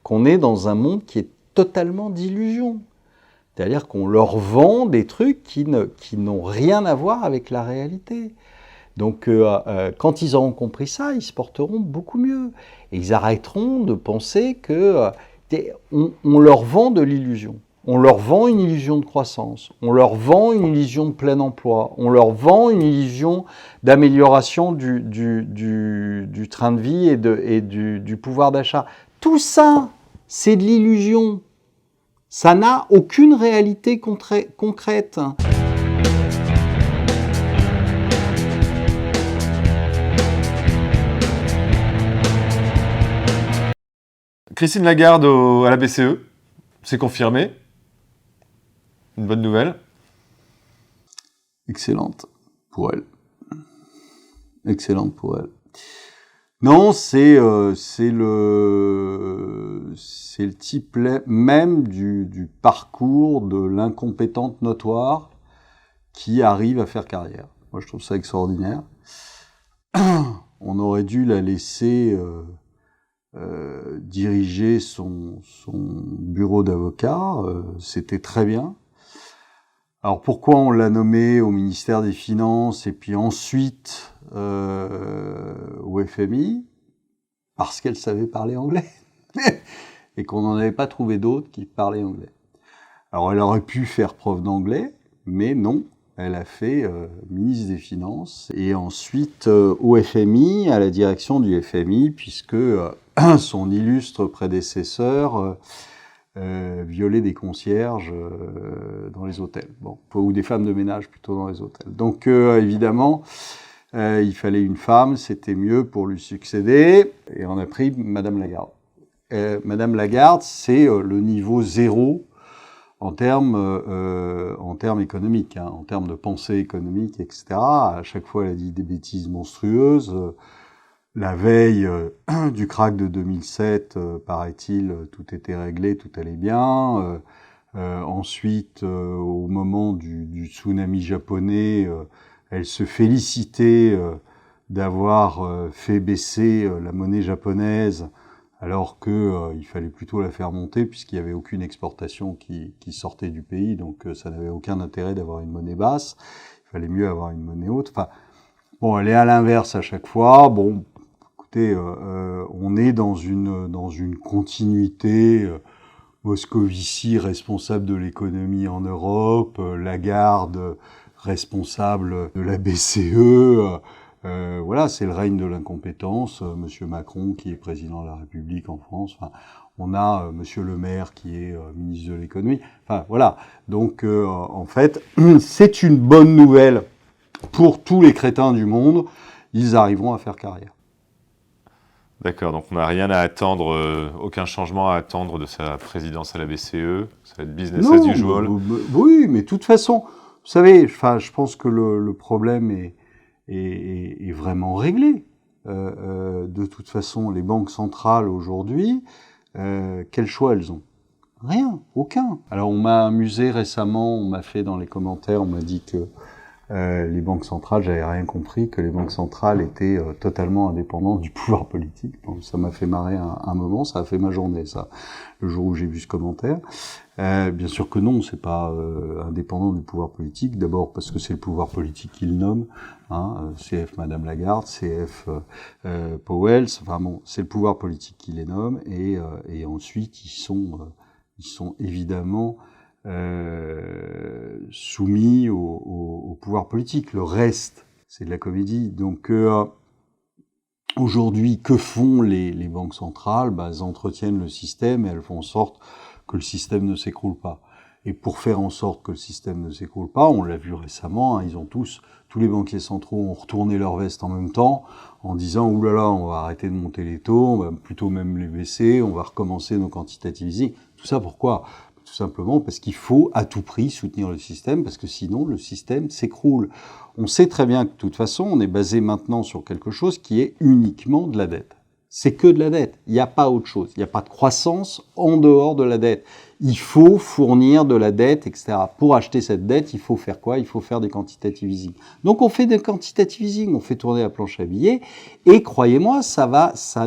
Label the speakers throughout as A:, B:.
A: qu'on est dans un monde qui est totalement d'illusion. C'est-à-dire qu'on leur vend des trucs qui n'ont rien à voir avec la réalité. Donc, quand ils auront compris ça, ils se porteront beaucoup mieux. Et ils arrêteront de penser on leur vend de l'illusion. On leur vend une illusion de croissance. On leur vend une illusion de plein emploi. On leur vend une illusion d'amélioration du train de vie et du pouvoir d'achat. Tout ça, c'est de l'illusion. Ça n'a aucune réalité concrète.
B: Christine Lagarde à la BCE, c'est confirmé. Une bonne nouvelle.
A: Excellente pour elle. Excellente pour elle. Non, c'est le type même du parcours de l'incompétente notoire qui arrive à faire carrière. Moi, je trouve ça extraordinaire. On aurait dû la laisser diriger son bureau d'avocat. C'était très bien. Alors pourquoi on l'a nommée au ministère des Finances et puis ensuite au FMI? Parce qu'elle savait parler anglais et qu'on n'en avait pas trouvé d'autres qui parlaient anglais. Alors elle aurait pu faire preuve d'anglais, mais non, elle a fait ministre des Finances et ensuite au FMI, à la direction du FMI, puisque son illustre prédécesseur violer des concierges dans les hôtels, ou des femmes de ménage plutôt dans les hôtels. Donc évidemment, il fallait une femme, c'était mieux pour lui succéder, et on a pris Madame Lagarde. Madame Lagarde, c'est le niveau zéro en termes économiques, en termes de pensée économique, etc. À chaque fois, elle a dit des bêtises monstrueuses. La veille du krach de 2007, paraît-il, tout était réglé, tout allait bien. Ensuite, au moment du tsunami japonais, elle se félicitait d'avoir fait baisser la monnaie japonaise, alors que il fallait plutôt la faire monter puisqu'il n'y avait aucune exportation qui sortait du pays, donc ça n'avait aucun intérêt d'avoir une monnaie basse. Il fallait mieux avoir une monnaie haute. Enfin, bon, elle est à l'inverse à chaque fois. Bon. On est dans une continuité. Moscovici, responsable de l'économie en Europe, Lagarde, responsable de la BCE. Voilà, c'est le règne de l'incompétence. Monsieur Macron, qui est président de la République en France. Enfin, on a Monsieur Le Maire, qui est ministre de l'économie. Enfin, voilà. Donc, en fait, c'est une bonne nouvelle pour tous les crétins du monde. Ils arriveront à faire carrière.
B: D'accord, donc on n'a rien à attendre, aucun changement à attendre de sa présidence à la BCE. Ça va être business as usual.
A: Oui, mais de toute façon, vous savez, je pense que le problème est vraiment réglé. De toute façon, les banques centrales aujourd'hui, quel choix elles ont? Rien, aucun. Alors on m'a amusé récemment, on m'a fait dans les commentaires, on m'a dit que les banques centrales, j'avais rien compris, que les banques centrales étaient totalement indépendantes du pouvoir politique. Bon, ça m'a fait marrer un moment, ça a fait ma journée, ça, le jour où j'ai vu ce commentaire. Bien sûr que non, c'est pas indépendant du pouvoir politique. D'abord parce que c'est le pouvoir politique qui le nomme, CF Madame Lagarde, CF Powell. Enfin bon, c'est le pouvoir politique qui les nomme, et ensuite ils sont évidemment soumis au pouvoir politique. Le reste, c'est de la comédie. Donc aujourd'hui, que font les banques centrales? Elles entretiennent le système et elles font en sorte que le système ne s'écroule pas. Et pour faire en sorte que le système ne s'écroule pas, on l'a vu récemment, ils ont tous les banquiers centraux ont retourné leur veste en même temps en disant « Ouh là là, on va arrêter de monter les taux, on va plutôt même les baisser, on va recommencer nos quantitative easing ». Tout ça pourquoi ? Tout simplement parce qu'il faut à tout prix soutenir le système, parce que sinon le système s'écroule. On sait très bien que de toute façon, on est basé maintenant sur quelque chose qui est uniquement de la dette. c'est que de la dette. Il n'y a pas autre chose. Il n'y a pas de croissance en dehors de la dette. Il faut fournir de la dette, etc. Pour acheter cette dette, il faut faire quoi? Il faut faire des quantitative easing. Donc on fait des quantitative easing, on fait tourner la planche à billets, et croyez-moi, ça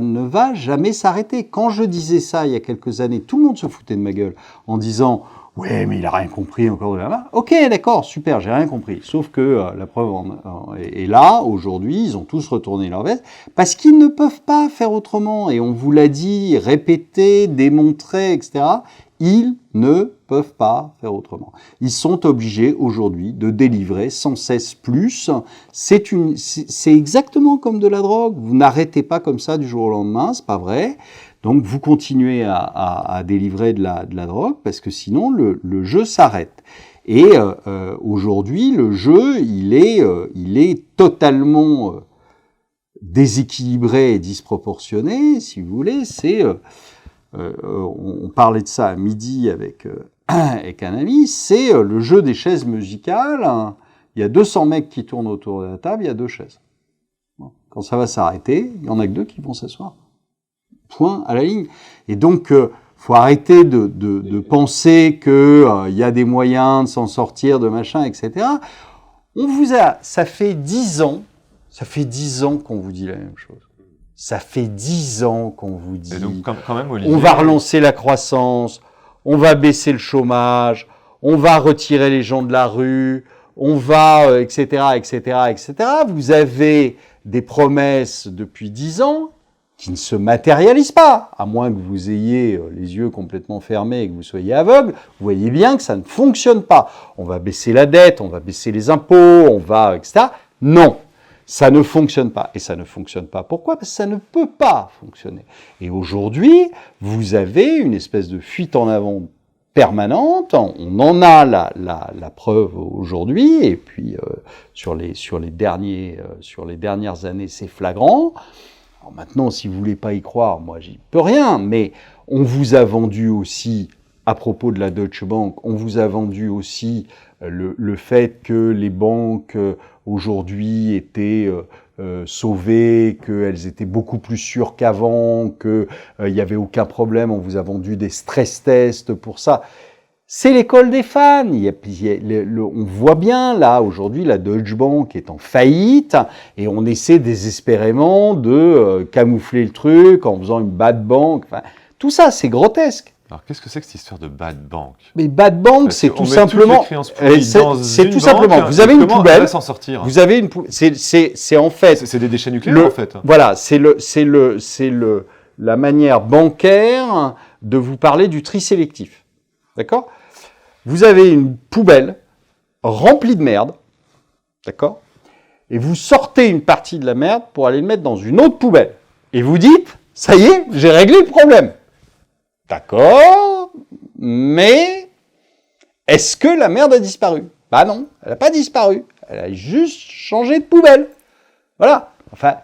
A: ne va jamais s'arrêter. Quand je disais ça il y a quelques années, tout le monde se foutait de ma gueule en disant « Ouais, mais il a rien compris encore de la main. » Ok, d'accord, super, j'ai rien compris. Sauf que la preuve est là, aujourd'hui, ils ont tous retourné leur veste, parce qu'ils ne peuvent pas faire autrement. Et on vous l'a dit, répété, démontré, etc. Ils ne peuvent pas faire autrement. Ils sont obligés aujourd'hui de délivrer sans cesse plus. C'est exactement comme de la drogue. Vous n'arrêtez pas comme ça du jour au lendemain, c'est pas vrai. Donc vous continuez à délivrer de la drogue parce que sinon le jeu s'arrête. Et aujourd'hui le jeu il est totalement déséquilibré et disproportionné, si vous voulez. On parlait de ça à midi avec un ami, c'est le jeu des chaises musicales. Il y a 200 mecs qui tournent autour de la table, il y a 2 chaises. Bon. Quand ça va s'arrêter, il y en a que 2 qui vont s'asseoir. Point à la ligne. Et donc, faut arrêter de penser que y a des moyens de s'en sortir, de machin, etc. Ça fait 10 ans qu'on vous dit la même chose. Ça fait 10 ans qu'on vous dit,
B: donc, quand même, Olivier,
A: on va relancer la croissance, on va baisser le chômage, on va retirer les gens de la rue, on va, etc., etc., etc. Vous avez des promesses depuis 10 ans qui ne se matérialisent pas, à moins que vous ayez les yeux complètement fermés et que vous soyez aveugle. Vous voyez bien que ça ne fonctionne pas. On va baisser la dette, on va baisser les impôts, on va, etc. Non. Ça ne fonctionne pas. Et ça ne fonctionne pas. Pourquoi? Parce que ça ne peut pas fonctionner. Et aujourd'hui, vous avez une espèce de fuite en avant permanente. On en a la preuve aujourd'hui. Et puis, sur les dernières années, c'est flagrant. Alors maintenant, si vous voulez pas y croire, moi, j'y peux rien. Mais on vous a vendu aussi, à propos de la Deutsche Bank, on vous a vendu aussi le fait que les banques aujourd'hui étaient sauvées, qu'elles étaient beaucoup plus sûres qu'avant, qu'il n'y avait aucun problème. On vous a vendu des stress tests pour ça. C'est l'école des fans. On voit bien, là, aujourd'hui, la Deutsche Bank est en faillite et on essaie désespérément de camoufler le truc en faisant une bad bank. Enfin, tout ça, c'est grotesque.
B: Alors, qu'est-ce que c'est que cette histoire de bad bank?
A: Mais bad bank, c'est tout simplement. C'est tout simplement. Vous avez une poubelle.
B: S'en sortir.
A: Vous avez une poubelle. C'est en fait.
B: C'est des déchets nucléaires, en fait.
A: Voilà, c'est la manière bancaire de vous parler du tri sélectif. D'accord? Vous avez une poubelle remplie de merde. D'accord? Et vous sortez une partie de la merde pour aller le mettre dans une autre poubelle. Et vous dites, ça y est, j'ai réglé le problème. D'accord, mais est-ce que la merde a disparu? Bah non, elle n'a pas disparu. Elle a juste changé de poubelle. Voilà. Enfin,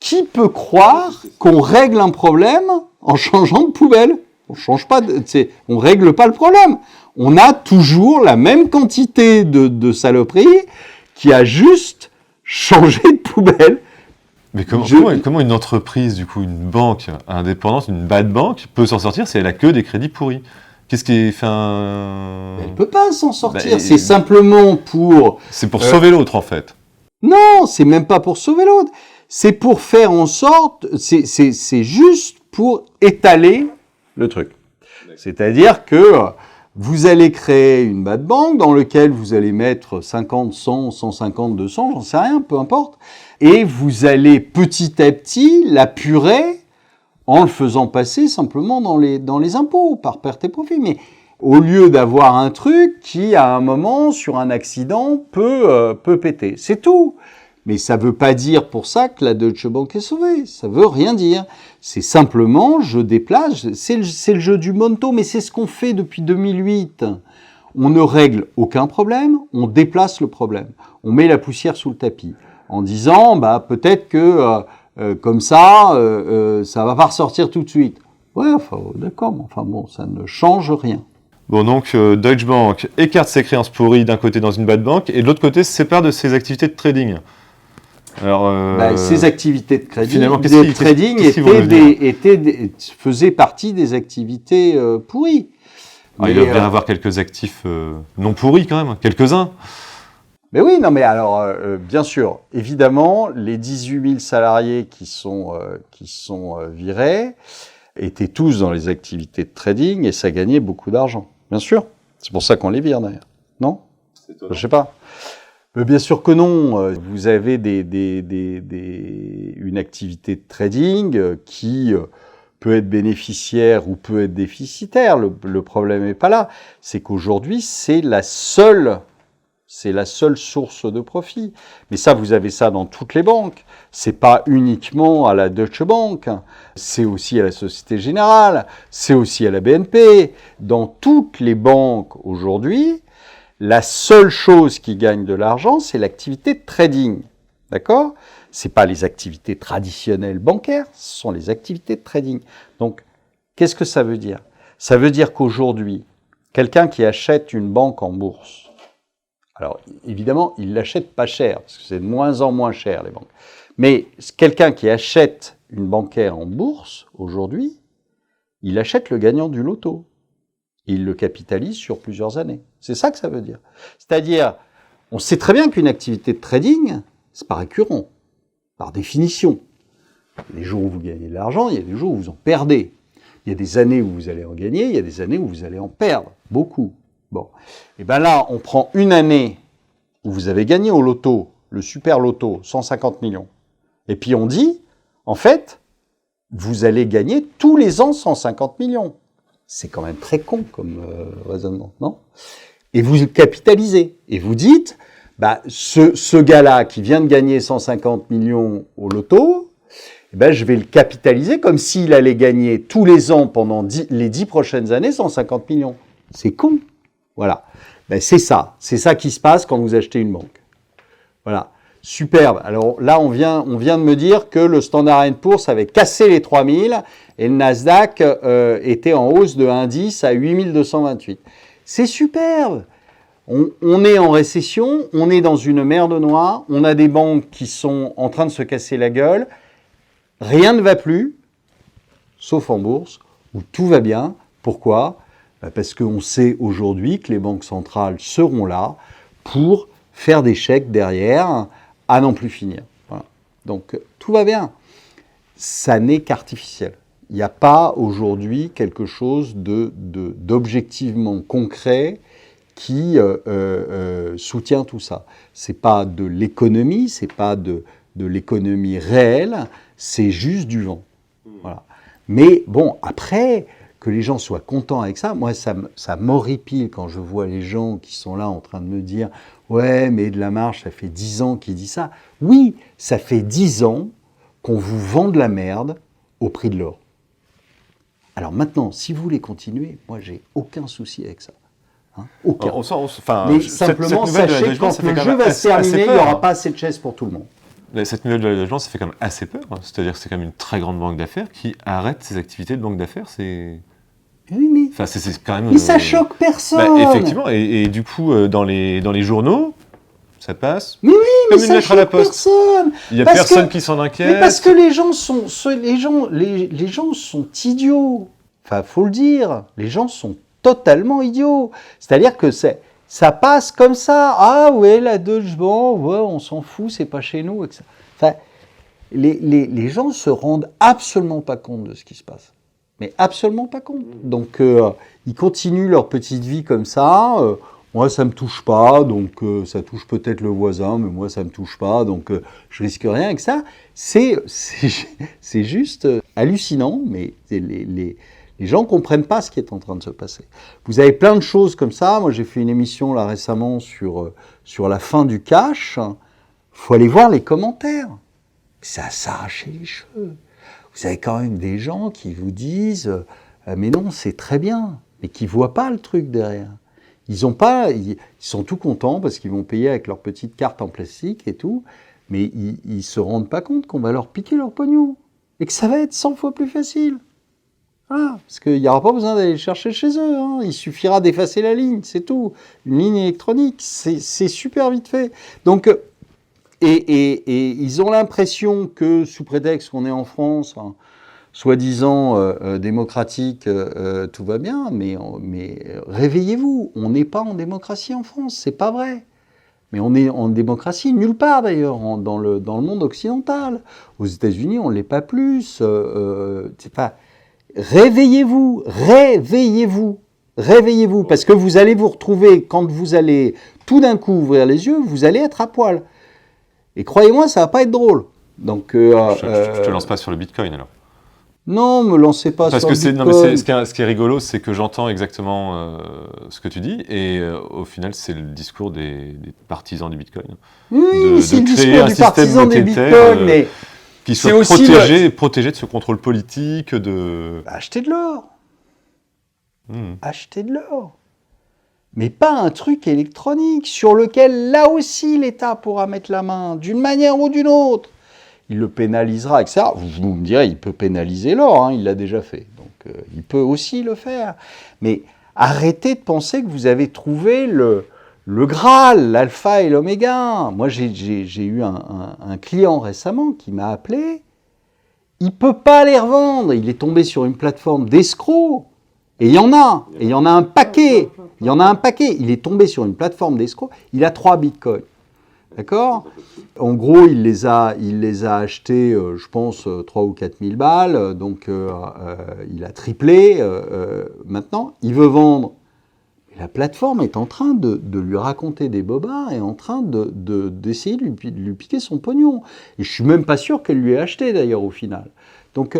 A: qui peut croire qu'on règle un problème en changeant de poubelle? On change pas, on règle pas le problème. On a toujours la même quantité de saloperies qui a juste changé de poubelle.
B: Mais comment une entreprise, du coup, une banque indépendante, une bad bank, peut s'en sortir si elle a que des crédits pourris? Qu'est-ce qui est fait
A: Elle peut pas s'en sortir, c'est simplement pour...
B: C'est pour sauver l'autre, en fait.
A: Non, c'est même pas pour sauver l'autre. C'est pour faire en sorte... C'est juste pour étaler le truc. C'est-à-dire que vous allez créer une bad bank dans laquelle vous allez mettre 50, 100, 150, 200, j'en sais rien, peu importe. Et vous allez petit à petit l'apurer en le faisant passer simplement dans les impôts, par perte et profit. Mais au lieu d'avoir un truc qui, à un moment, sur un accident, peut péter. C'est tout. Mais ça veut pas dire pour ça que la Deutsche Bank est sauvée. Ça veut rien dire. C'est simplement, je déplace, c'est le jeu du Monto, mais c'est ce qu'on fait depuis 2008. On ne règle aucun problème, on déplace le problème. On met la poussière sous le tapis. En disant, peut-être que comme ça, ça va pas ressortir tout de suite. Ouais, enfin, d'accord, mais enfin bon, ça ne change rien.
B: Bon, donc Deutsche Bank écarte ses créances pourries d'un côté dans une bad bank, et de l'autre côté se sépare de ses activités de trading. Alors,
A: ces activités de crédit,
B: finalement,
A: de trading faisaient partie des activités pourries.
B: Alors, il doit bien avoir quelques actifs non pourris quand même, quelques-uns.
A: Mais oui, non, mais alors, bien sûr, évidemment, les 18 000 salariés qui sont virés étaient tous dans les activités de trading et ça gagnait beaucoup d'argent. Bien sûr. C'est pour ça qu'on les vire d'ailleurs. Non? Je sais pas. Mais bien sûr que non. Vous avez une activité de trading qui peut être bénéficiaire ou peut être déficitaire. Le problème n'est pas là. C'est qu'aujourd'hui, c'est la seule source de profit. Mais ça, vous avez ça dans toutes les banques. C'est pas uniquement à la Deutsche Bank. C'est aussi à la Société Générale. C'est aussi à la BNP. Dans toutes les banques aujourd'hui, la seule chose qui gagne de l'argent, c'est l'activité de trading. D'accord? C'est pas les activités traditionnelles bancaires, ce sont les activités de trading. Donc, qu'est-ce que ça veut dire? Ça veut dire qu'aujourd'hui, quelqu'un qui achète une banque en bourse, alors, évidemment, il l'achète pas cher, parce que c'est de moins en moins cher, les banques. Mais quelqu'un qui achète une bancaire en bourse, aujourd'hui, il achète le gagnant du loto. Il le capitalise sur plusieurs années. C'est ça que ça veut dire. C'est-à-dire, on sait très bien qu'une activité de trading, c'est pas récurrent, par définition. Il y a des jours où vous gagnez de l'argent, il y a des jours où vous en perdez. Il y a des années où vous allez en gagner, il y a des années où vous allez en perdre, beaucoup. Bon, et bien là, on prend une année où vous avez gagné au loto, le super loto, 150 millions. Et puis on dit, en fait, vous allez gagner tous les ans 150 millions. C'est quand même très con comme raisonnement, non? Et vous le capitalisez. Et vous dites, ce gars-là qui vient de gagner 150 millions au loto, je vais le capitaliser comme s'il allait gagner tous les ans pendant les 10 prochaines années 150 millions. C'est con. Voilà. C'est ça qui se passe quand vous achetez une banque. Voilà. Superbe. Alors là, on vient de me dire que le Standard & Poor's avait cassé les 3000 et le Nasdaq était en hausse de indice à 8228. C'est superbe. On est en récession, on est dans une merde noire, on a des banques qui sont en train de se casser la gueule, rien ne va plus, sauf en bourse, où tout va bien. Pourquoi ? Parce qu'on sait aujourd'hui que les banques centrales seront là pour faire des chèques derrière à n'en plus finir. Voilà. Donc tout va bien. Ça n'est qu'artificiel. Il n'y a pas aujourd'hui quelque chose d'objectivement concret qui soutient tout ça. C'est pas de l'économie, c'est pas de l'économie réelle, c'est juste du vent. Voilà. Mais bon, après, que les gens soient contents avec ça, moi ça m'horripile quand je vois les gens qui sont là en train de me dire « Ouais, mais de la marge, ça fait 10 ans qu'il dit ça. » Oui, ça fait 10 ans qu'on vous vend de la merde au prix de l'or. Alors maintenant, si vous voulez continuer, moi j'ai aucun souci avec ça. Hein, aucun. Mais simplement, sachez que quand le jeu va se terminer, il n'y aura pas assez de chaises pour tout le monde.
B: Cette nouvelle de la logement, ça fait quand même assez peur. C'est-à-dire que c'est quand même une très grande banque d'affaires qui arrête ses activités de banque d'affaires.
A: Oui, mais,
B: c'est quand même,
A: mais ça choque personne.
B: Effectivement, et du coup, dans les journaux, ça passe.
A: Mais oui, mais
B: comme une
A: ça
B: lettre à la
A: choque
B: poste.
A: Personne.
B: Il n'y a personne qui s'en inquiète.
A: Mais parce que les gens sont idiots. Enfin, faut le dire. Les gens sont totalement idiots. C'est-à-dire que ça passe comme ça. Ah ouais, la Deutsche Bank, ouais, on s'en fout, c'est pas chez nous. Etc. Enfin, les gens se rendent absolument pas compte de ce qui se passe. Mais absolument pas compte. Donc, ils continuent leur petite vie comme ça. Moi, ça me touche pas, donc ça touche peut-être le voisin, mais moi, ça me touche pas, donc je risque rien avec ça. C'est juste hallucinant, mais les gens comprennent pas ce qui est en train de se passer. Vous avez plein de choses comme ça. Moi, j'ai fait une émission là récemment sur la fin du cash. Faut aller voir les commentaires. Ça s'arrache les cheveux. Vous avez quand même des gens qui vous disent mais non, c'est très bien, mais qui voient pas le truc derrière. Ils sont tout contents parce qu'ils vont payer avec leur petite carte en plastique et tout, mais ils se rendent pas compte qu'on va leur piquer leur pognon et que ça va être 100 fois plus facile. Voilà, parce qu'il n'y aura pas besoin d'aller le chercher chez eux. Hein. Il suffira d'effacer la ligne, c'est tout. Une ligne électronique, c'est super vite fait. Donc, Et ils ont l'impression que, sous prétexte qu'on est en France, hein, soi-disant démocratique, tout va bien, mais réveillez-vous, on n'est pas en démocratie en France, c'est pas vrai. Mais on est en démocratie nulle part d'ailleurs, dans le monde occidental. Aux États-Unis, on ne l'est pas plus. C'est pas... Réveillez-vous, réveillez-vous, réveillez-vous, parce que vous allez vous retrouver, quand vous allez tout d'un coup ouvrir les yeux, vous allez être à poil. Et croyez-moi, ça va pas être drôle. Donc,
B: je te lance pas sur le Bitcoin alors.
A: Non, me lancez pas
B: Parce
A: sur
B: que
A: le Bitcoin.
B: Non, mais ce qui est rigolo, c'est que j'entends exactement ce que tu dis, et au final, c'est le discours des partisans du Bitcoin.
A: Oui, c'est le
B: créer
A: discours
B: un
A: du
B: système
A: partisan des
B: monétaire,
A: Bitcoin, mais
B: qui
A: c'est
B: soit
A: aussi
B: protégé de ce contrôle politique, de...
A: Achetez de l'or. Achetez de l'or. Mais pas un truc électronique sur lequel, là aussi, l'État pourra mettre la main, d'une manière ou d'une autre. Il le pénalisera, etc. Vous me direz, il peut pénaliser l'or, hein, il l'a déjà fait. Donc, il peut aussi le faire. Mais arrêtez de penser que vous avez trouvé le Graal, l'alpha et l'oméga. Moi, j'ai eu un client récemment qui m'a appelé. Il ne peut pas les revendre. Il est tombé sur une plateforme d'escrocs. Et il y en a. Et il y en a un paquet. Il y en a un paquet. Il est tombé sur une plateforme d'escrocs. Il a 3 bitcoins. D'accord ? En gros, il les a achetés, je pense, 3 ou 4 000 balles. Donc, il a triplé. Maintenant, il veut vendre. Et la plateforme est en train de lui raconter des bobards et en train d'essayer de lui piquer son pognon. Et je ne suis même pas sûr qu'elle lui ait acheté, d'ailleurs, au final. Donc,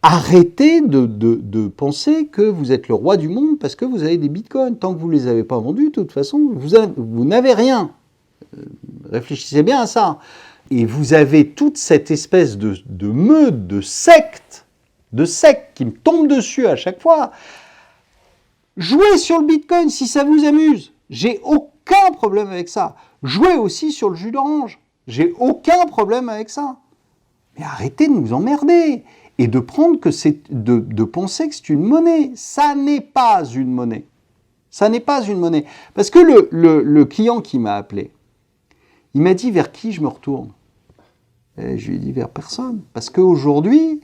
A: arrêtez de penser que vous êtes le roi du monde parce que vous avez des bitcoins. Tant que vous ne les avez pas vendus, de toute façon, vous n'avez rien. Réfléchissez bien à ça. Et vous avez toute cette espèce de meute, de secte qui me tombe dessus à chaque fois. Jouez sur le Bitcoin si ça vous amuse. J'ai aucun problème avec ça. Jouez aussi sur le jus d'orange. J'ai aucun problème avec ça. Mais arrêtez de nous emmerder et de prendre que de penser que c'est une monnaie. Ça n'est pas une monnaie. Ça n'est pas une monnaie. Parce que le client qui m'a appelé, il m'a dit vers qui je me retourne. Et je lui ai dit vers personne. Parce qu'aujourd'hui,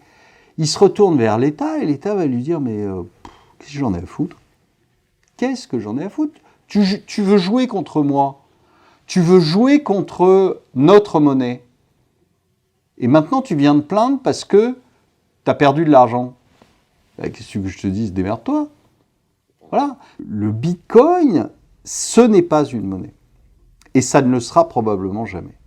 A: il se retourne vers l'État et l'État va lui dire mais qu'est-ce que j'en ai à foutre ? Qu'est-ce que j'en ai à foutre ? Tu veux jouer contre moi ? Tu veux jouer contre notre monnaie ? Et maintenant, tu viens te plaindre parce que tu as perdu de l'argent. Qu'est-ce que je te dis ? Démerde-toi. Voilà. Le Bitcoin, ce n'est pas une monnaie. Et ça ne le sera probablement jamais.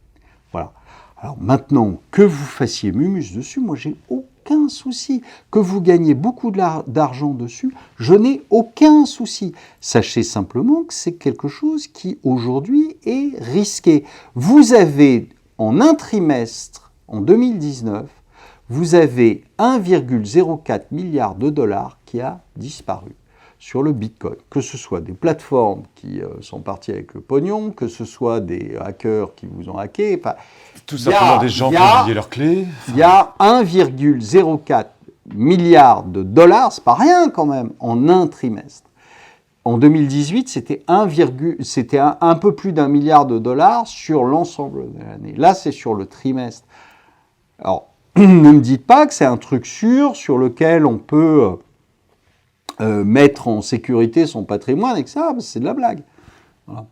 A: Voilà. Alors maintenant, que vous fassiez mumus dessus, moi j'ai aucun souci. Que vous gagnez beaucoup d'argent dessus, je n'ai aucun souci. Sachez simplement que c'est quelque chose qui aujourd'hui est risqué. Vous avez en un trimestre, en 2019, vous avez 1,04 milliard de dollars qui a disparu sur le Bitcoin, que ce soit des plateformes qui sont parties avec le pognon, que ce soit des hackers qui vous ont hacké.
B: Tout simplement des gens qui ont oublié leurs clés.
A: Il y a 1,04 milliard de dollars, c'est pas rien quand même, en un trimestre. En 2018, c'était un peu plus d'1 milliard de dollars sur l'ensemble de l'année. Là, c'est sur le trimestre. Alors, ne me dites pas que c'est un truc sûr sur lequel on peut mettre en sécurité son patrimoine et que ça, c'est de la blague. Voilà.